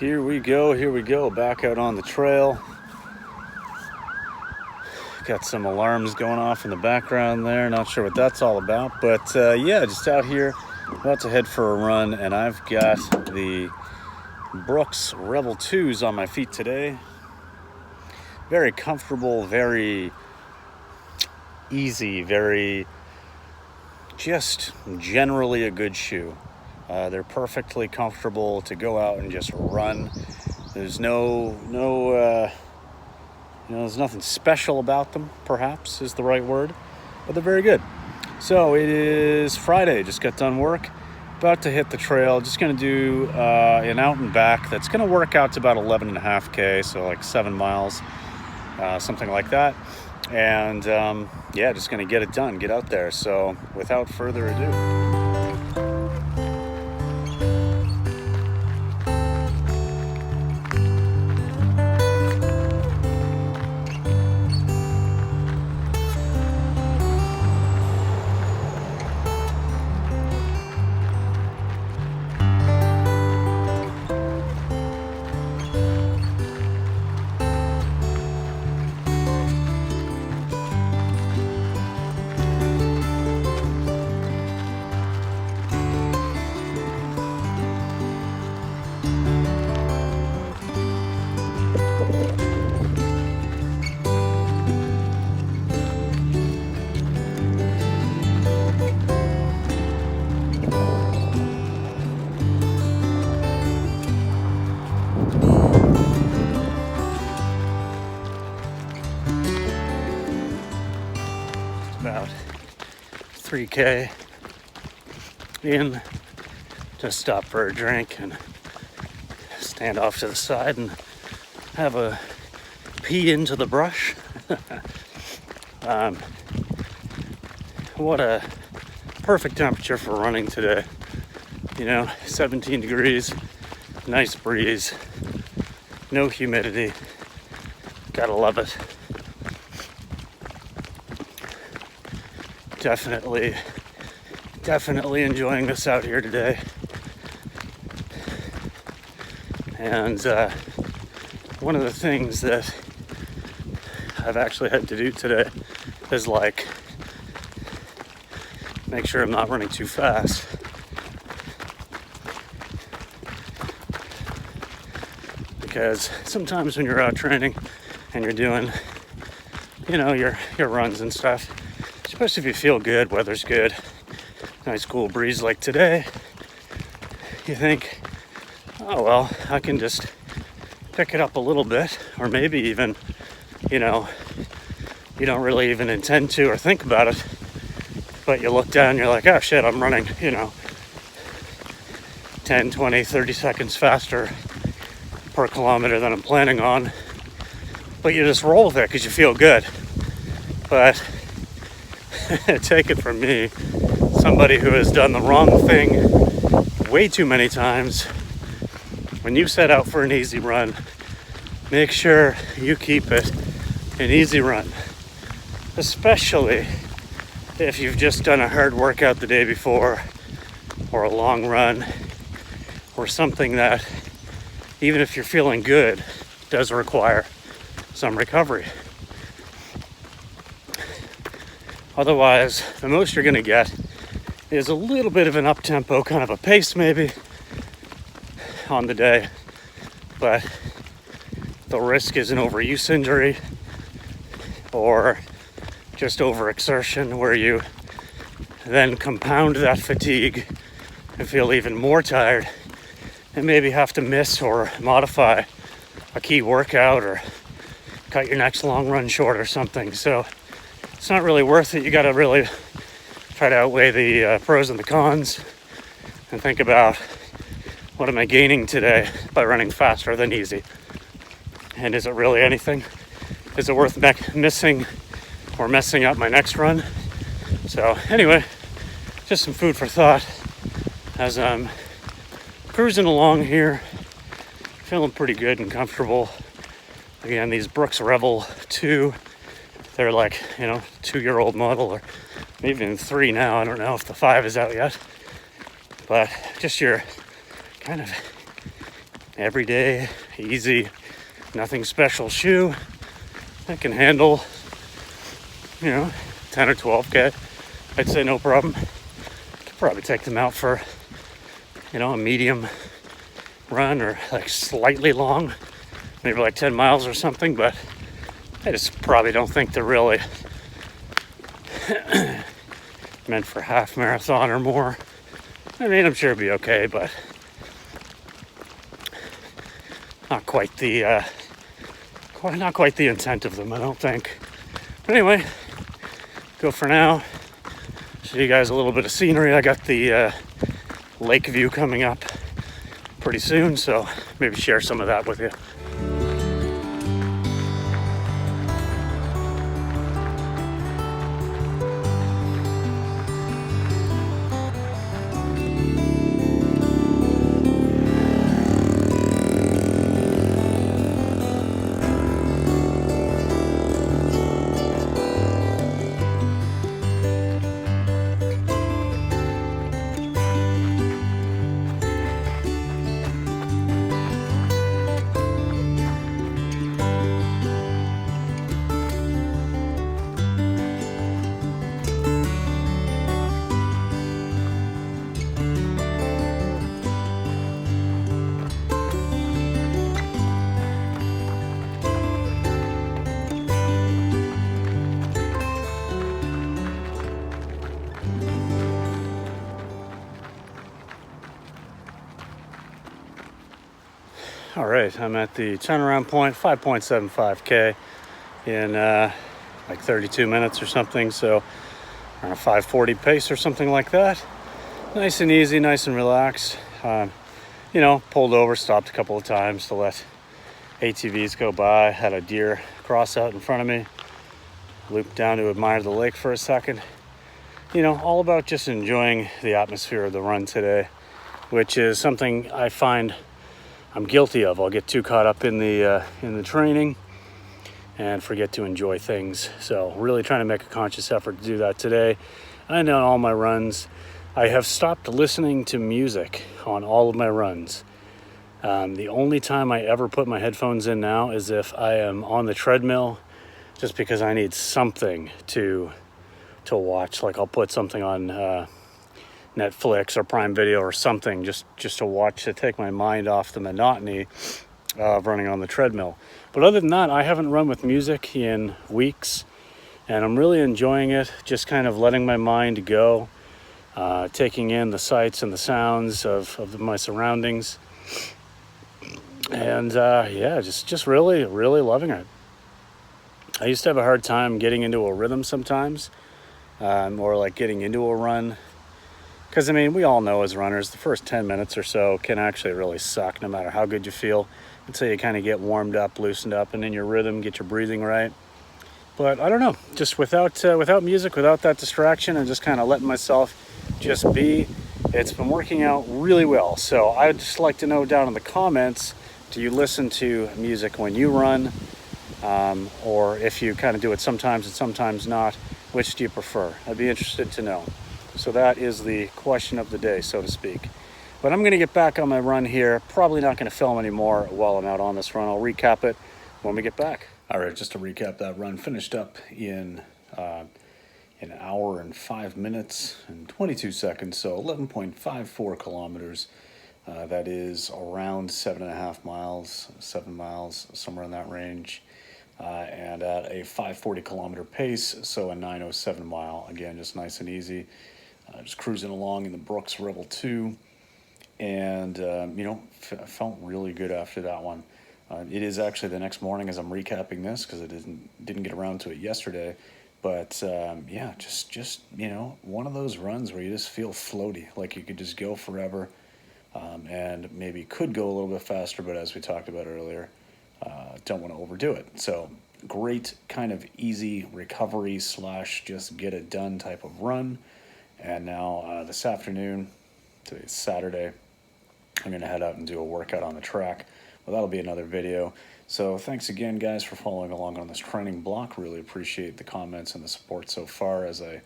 Here we go, back out on the trail. Got some alarms going off in the background there, not sure what that's all about, but yeah, just out here, about to head for a run, and I've got the Brooks Revel 2s on my feet today. Very comfortable, very easy, very just generally a good shoe. They're perfectly comfortable to go out and just run. There's there's nothing special about them, perhaps is the right word, but they're very good. So it is Friday, just got done work, about to hit the trail, just gonna do an out and back that's gonna work out to about 11.5K, so like 7 miles, something like that. And yeah, just gonna get it done, get out there. So without further ado. About 3K in, just stop for a drink and stand off to the side and have a pee into the brush. What a perfect temperature for running today. 17 degrees, nice breeze, no humidity. Gotta love it. Definitely enjoying this out here today. And one of the things that I've actually had to do today is make sure I'm not running too fast. Because sometimes when you're out training and you're doing, your runs and stuff, especially if you feel good, weather's good, nice cool breeze like today, you think, oh well, I can just pick it up a little bit, or maybe even, you don't really even intend to or think about it, but you look down and you're like, oh shit, I'm running, 10, 20, 30 seconds faster per kilometer than I'm planning on, but you just roll with it because you feel good. But take it from me, somebody who has done the wrong thing way too many times, when you set out for an easy run, make sure you keep it an easy run, especially if you've just done a hard workout the day before, or a long run, or something that, even if you're feeling good, does require some recovery. Otherwise, the most you're going to get is a little bit of an up-tempo kind of a pace maybe on the day, but the risk is an overuse injury or just overexertion, where you then compound that fatigue and feel even more tired and maybe have to miss or modify a key workout or cut your next long run short or something. So it's not really worth it. You got to really try to outweigh the pros and the cons and think about, what am I gaining today by running faster than easy? And is it really anything? Is it worth missing or messing up my next run? So anyway, just some food for thought as I'm cruising along here, feeling pretty good and comfortable. Again, these Brooks Revel 2, they're 2-year-old model, or maybe even 3 now. I don't know if the 5 is out yet, but just your kind of everyday, easy, nothing special shoe that can handle, 10 or 12K. I'd say no problem. Could probably take them out for, a medium run or like slightly long, maybe like 10 miles or something, but I just probably don't think they're really meant for half marathon or more. I mean, I'm sure it'd be okay, but not quite the intent of them, I don't think. But anyway, go for now. Show you guys a little bit of scenery. I got the lake view coming up pretty soon, so maybe share some of that with you. All right, I'm at the turnaround point, 5.75K in like 32 minutes or something. So on a 5:40 pace or something like that. Nice and easy, nice and relaxed. Pulled over, stopped a couple of times to let ATVs go by. Had a deer cross out in front of me. Looped down to admire the lake for a second. All about just enjoying the atmosphere of the run today, which is something I find I'm guilty of. I'll get too caught up in the training and forget to enjoy things. So really trying to make a conscious effort to do that today. I know on all my runs, I have stopped listening to music on all of my runs. The only time I ever put my headphones in now is if I am on the treadmill, just because I need something to watch. Like I'll put something on Netflix or Prime Video or something just to watch, to take my mind off the monotony of running on the treadmill. But other than that, I haven't run with music in weeks, and I'm really enjoying it, just kind of letting my mind go, taking in the sights and the sounds of my surroundings, and just really, really loving it. I used to have a hard time getting into a rhythm sometimes, or like getting into a run. Because, we all know as runners, the first 10 minutes or so can actually really suck, no matter how good you feel, until you kind of get warmed up, loosened up, and in your rhythm, get your breathing right. But I don't know, just without music, without that distraction, and just kind of letting myself just be, it's been working out really well. So I'd just like to know down in the comments, do you listen to music when you run? Or if you kind of do it sometimes and sometimes not, which do you prefer? I'd be interested to know. So that is the question of the day, so to speak. But I'm going to get back on my run here. Probably not going to film anymore while I'm out on this run. I'll recap it when we get back. All right, just to recap that run, finished up in an hour and 5 minutes and 22 seconds, so 11.54 kilometers. That is around 7.5 miles, 7 miles, somewhere in that range. And at a 5:40 kilometer pace, so a 9:07 mile. Again, just nice and easy. Just cruising along in the Brooks Revel 2, and felt really good after that one. It is actually the next morning as I'm recapping this, because I didn't get around to it yesterday. But just one of those runs where you just feel floaty, like you could just go forever, and maybe could go a little bit faster, but as we talked about earlier, don't want to overdo it. So great kind of easy recovery / just get it done type of run. And now this afternoon, today's Saturday, I'm going to head out and do a workout on the track. Well, that'll be another video. So thanks again, guys, for following along on this training block. Really appreciate the comments and the support so far as I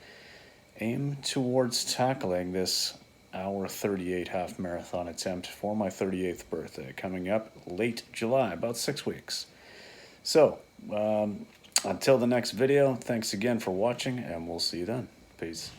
aim towards tackling this hour 38 half marathon attempt for my 38th birthday, coming up late July, about 6 weeks. So, until the next video, thanks again for watching, and we'll see you then. Peace.